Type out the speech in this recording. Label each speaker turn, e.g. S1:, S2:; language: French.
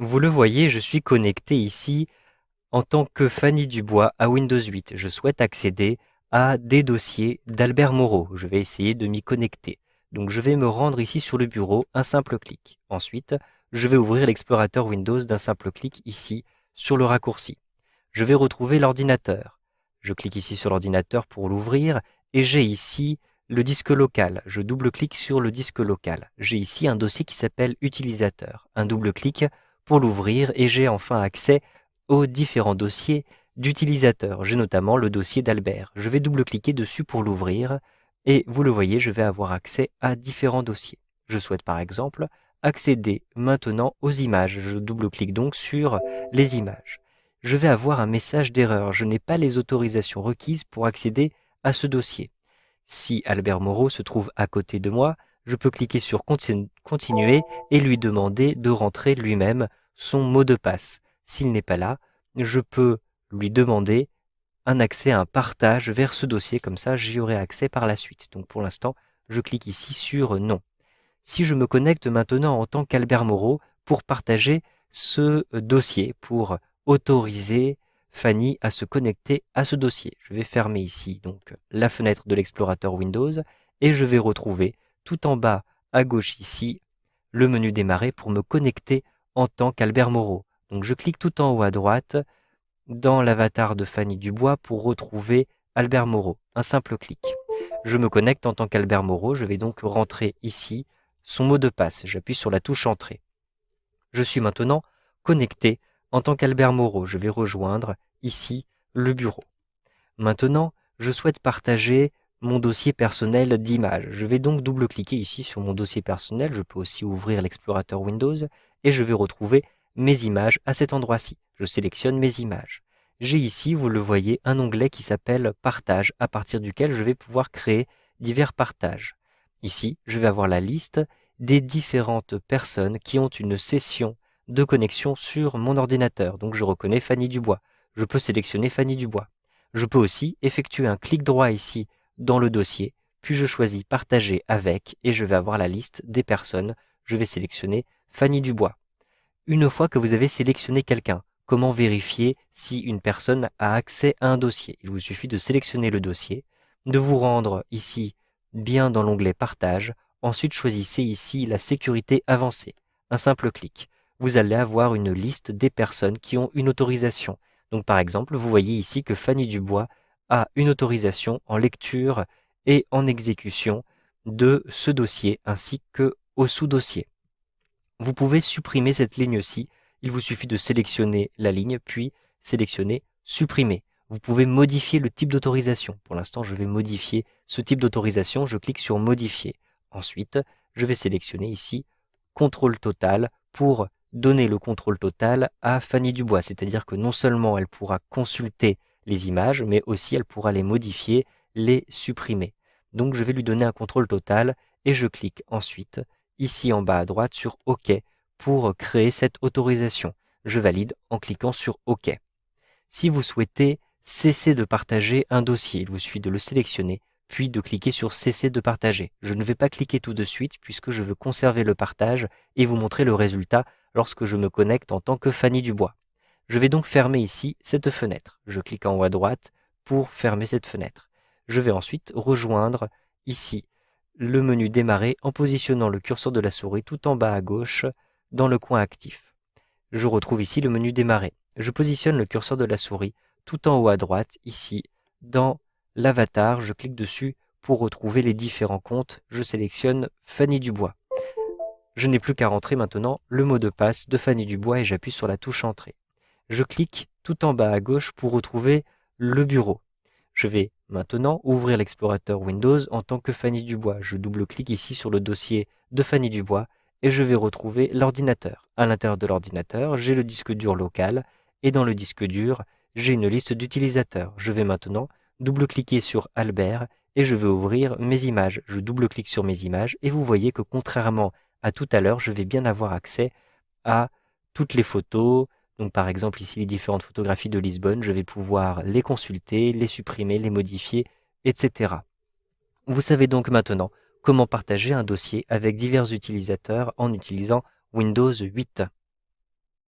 S1: Vous le voyez, je suis connecté ici en tant que Fanny Dubois à Windows 8. Je souhaite accéder à des dossiers d'Albert Moreau. Je vais essayer de m'y connecter. Donc je vais me rendre ici sur le bureau, un simple clic. Ensuite, je vais ouvrir l'explorateur Windows d'un simple clic ici sur le raccourci. Je vais retrouver l'ordinateur. Je clique ici sur l'ordinateur pour l'ouvrir et j'ai ici le disque local. Je double-clique sur le disque local. J'ai ici un dossier qui s'appelle utilisateur. Un double-clic pour l'ouvrir et j'ai enfin accès aux différents dossiers d'utilisateurs. J'ai notamment le dossier d'Albert. Je vais double-cliquer dessus pour l'ouvrir et vous le voyez, je vais avoir accès à différents dossiers. Je souhaite par exemple accéder maintenant aux images. Je double-clique donc sur les images. Je vais avoir un message d'erreur. Je n'ai pas les autorisations requises pour accéder à ce dossier. Si Albert Moreau se trouve à côté de moi, je peux cliquer sur Continuer et lui demander de rentrer lui-même son mot de passe. S'il n'est pas là, je peux lui demander un accès à un partage vers ce dossier, comme ça j'y aurai accès par la suite. Donc pour l'instant, je clique ici sur Non. Si je me connecte maintenant en tant qu'Albert Moreau pour partager ce dossier, pour autoriser Fanny à se connecter à ce dossier. Je vais fermer ici donc la fenêtre de l'explorateur Windows et je vais retrouver tout en bas à gauche ici le menu démarrer pour me connecter en tant qu'Albert Moreau. Donc je clique tout en haut à droite dans l'avatar de Fanny Dubois pour retrouver Albert Moreau. Un simple clic. Je me connecte en tant qu'Albert Moreau, je vais donc rentrer ici son mot de passe. J'appuie sur la touche Entrée. Je suis maintenant connecté en tant qu'Albert Moreau. Je vais rejoindre ici le bureau. Maintenant, je souhaite partager mon dossier personnel d'images. Je vais donc double-cliquer ici sur mon dossier personnel. Je peux aussi ouvrir l'explorateur Windows et je vais retrouver mes images à cet endroit-ci. Je sélectionne mes images. J'ai ici, vous le voyez, un onglet qui s'appelle Partage, à partir duquel je vais pouvoir créer divers partages. Ici, je vais avoir la liste des différentes personnes qui ont une session de connexion sur mon ordinateur. Donc je reconnais Fanny Dubois. Je peux sélectionner Fanny Dubois. Je peux aussi effectuer un clic droit ici dans le dossier, puis je choisis Partager avec et je vais avoir la liste des personnes. Je vais sélectionner Fanny Dubois. Une fois que vous avez sélectionné quelqu'un, comment vérifier si une personne a accès à un dossier? Il vous suffit de sélectionner le dossier, de vous rendre ici bien dans l'onglet Partage, ensuite choisissez ici la sécurité avancée. Un simple clic. Vous allez avoir une liste des personnes qui ont une autorisation. Donc par exemple, vous voyez ici que Fanny Dubois a une autorisation en lecture et en exécution de ce dossier ainsi que au sous-dossier. Vous pouvez supprimer cette ligne-ci. Il vous suffit de sélectionner la ligne, puis sélectionner Supprimer. Vous pouvez modifier le type d'autorisation. Pour l'instant, je vais modifier ce type d'autorisation. Je clique sur Modifier. Ensuite, je vais sélectionner ici Contrôle total pour donner le contrôle total à Fanny Dubois. C'est-à-dire que non seulement elle pourra consulter les images, mais aussi elle pourra les modifier, les supprimer. Donc je vais lui donner un contrôle total et je clique ensuite ici en bas à droite sur OK pour créer cette autorisation. Je valide en cliquant sur OK. Si vous souhaitez cesser de partager un dossier, il vous suffit de le sélectionner, puis de cliquer sur Cesser de partager. Je ne vais pas cliquer tout de suite puisque je veux conserver le partage et vous montrer le résultat lorsque je me connecte en tant que Fanny Dubois. Je vais donc fermer ici cette fenêtre. Je clique en haut à droite pour fermer cette fenêtre. Je vais ensuite rejoindre ici le menu Démarrer en positionnant le curseur de la souris tout en bas à gauche dans le coin actif. Je retrouve ici le menu Démarrer. Je positionne le curseur de la souris tout en haut à droite, ici, dans l'avatar. Je clique dessus pour retrouver les différents comptes. Je sélectionne Fanny Dubois. Je n'ai plus qu'à rentrer maintenant le mot de passe de Fanny Dubois et j'appuie sur la touche Entrée. Je clique tout en bas à gauche pour retrouver le bureau. Je vais maintenant ouvrir l'explorateur Windows en tant que Fanny Dubois. Je double-clique ici sur le dossier de Fanny Dubois et je vais retrouver l'ordinateur. À l'intérieur de l'ordinateur, j'ai le disque dur local et dans le disque dur, j'ai une liste d'utilisateurs. Je vais maintenant double-cliquer sur Albert et je vais ouvrir mes images. Je double-clique sur mes images et vous voyez que contrairement à tout à l'heure, je vais bien avoir accès à toutes les photos. Donc par exemple ici les différentes photographies de Lisbonne, je vais pouvoir les consulter, les supprimer, les modifier, etc. Vous savez donc maintenant comment partager un dossier avec divers utilisateurs en utilisant Windows 8.